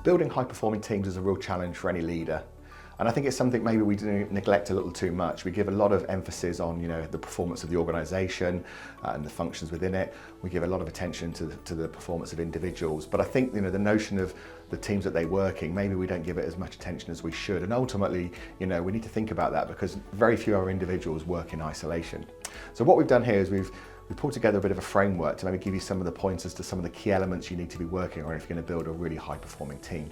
Building high-performing teams is a real challenge for any leader. And I think it's something maybe we do neglect a little too much. We give a lot of emphasis on, the performance of the organisation and the functions within it. We give a lot of attention to the performance of individuals. But I think, the notion of the teams that they're working, maybe we don't give it as much attention as we should. And ultimately, we need to think about that because very few of our individuals work in isolation. So what we've done here is we've pulled together a bit of a framework to maybe give you some of the pointers to some of the key elements you need to be working on if you're going to build a really high-performing team.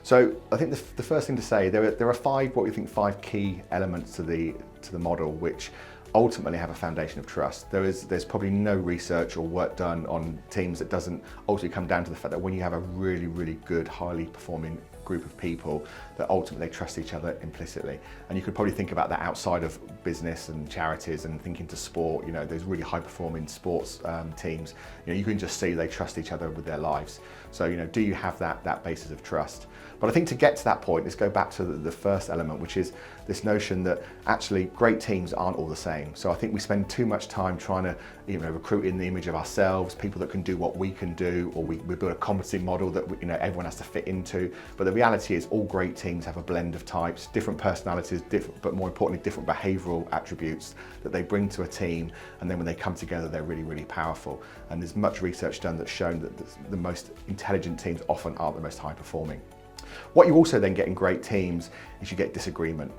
So I think the first thing to say, there are five key elements to the model which ultimately have a foundation of trust. There's probably no research or work done on teams that doesn't ultimately come down to the fact that when you have a really, really good, highly performing group of people, that ultimately they trust each other implicitly. And you could probably think about that outside of business and charities and thinking to sport, those really high performing sports teams, you can just see they trust each other with their lives. So, do you have that basis of trust? But I think to get to that point, let's go back to the first element, which is this notion that actually great teams aren't all the same. So I think we spend too much time trying to recruit in the image of ourselves, people that can do what we can do, or we build a competency model that everyone has to fit into. But the reality is all great teams have a blend of types, different personalities, but more importantly, different behavioural attributes that they bring to a team. And then when they come together, they're really, really powerful. And there's much research done that's shown that the most intelligent teams often aren't the most high performing. What you also then get in great teams is you get disagreement.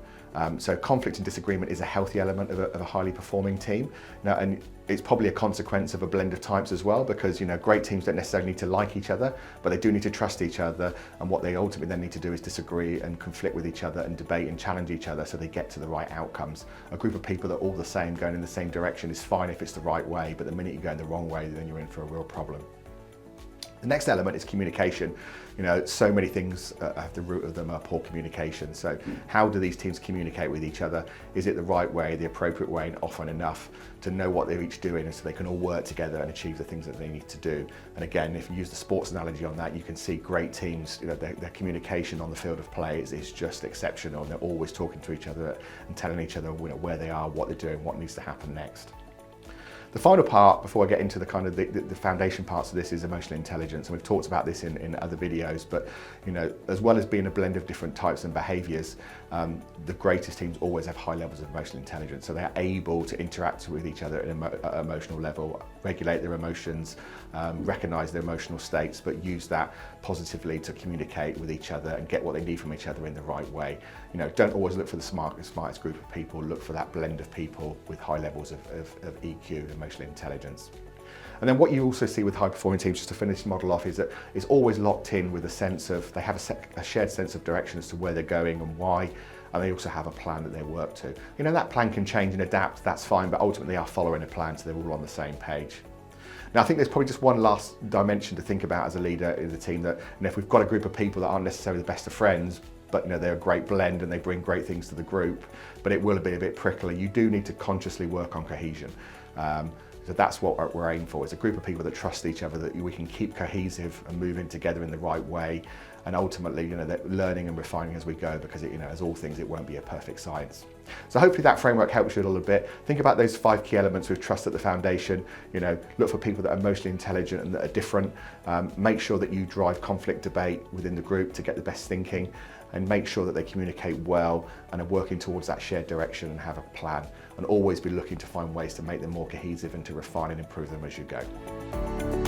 So conflict and disagreement is a healthy element of a highly performing team. And it's probably a consequence of a blend of types as well, because great teams don't necessarily need to like each other, but they do need to trust each other. And what they ultimately then need to do is disagree and conflict with each other and debate and challenge each other so they get to the right outcomes. A group of people that are all the same, going in the same direction is fine if it's the right way, but the minute you go in the wrong way, then you're in for a real problem. The next element is communication. So many things at the root of them are poor communication. So how do these teams communicate with each other? Is it the right way, the appropriate way, and often enough to know what they're each doing, and so they can all work together and achieve the things that they need to do? And again, if you use the sports analogy on that, you can see great teams, their communication on the field of play is just exceptional, and they're always talking to each other and telling each other where they are, what they're doing, what needs to happen next. The final part, before I get into the kind of the foundation parts of this, is emotional intelligence. And we've talked about this in other videos, but as well as being a blend of different types and behaviours, the greatest teams always have high levels of emotional intelligence. So they're able to interact with each other at an emotional level, regulate their emotions, recognise their emotional states, but use that positively to communicate with each other and get what they need from each other in the right way. Don't always look for the smartest group of people, look for that blend of people with high levels of EQ, emotional intelligence. And then what you also see with high-performing teams, just to finish the model off, is that it's always locked in with a sense of, they have a shared sense of direction as to where they're going and why, and they also have a plan that they work to. That plan can change and adapt, that's fine, but ultimately they are following a plan, so they're all on the same page. Now, I think there's probably just one last dimension to think about as a leader in the team, that if we've got a group of people that aren't necessarily the best of friends, but they're a great blend and they bring great things to the group, but it will be a bit prickly, you do need to consciously work on cohesion. So that's what we're aiming for, is a group of people that trust each other, that we can keep cohesive and moving together in the right way, and ultimately they're learning and refining as we go, because as all things, it won't be a perfect science. So hopefully that framework helps you a little bit. Think about those 5 key elements with trust at the foundation. Look for people that are emotionally intelligent and that are different. Make sure that you drive conflict debate within the group to get the best thinking, and make sure that they communicate well and are working towards that shared direction and have a plan, and always be looking to find ways to make them more cohesive and to refine and improve them as you go.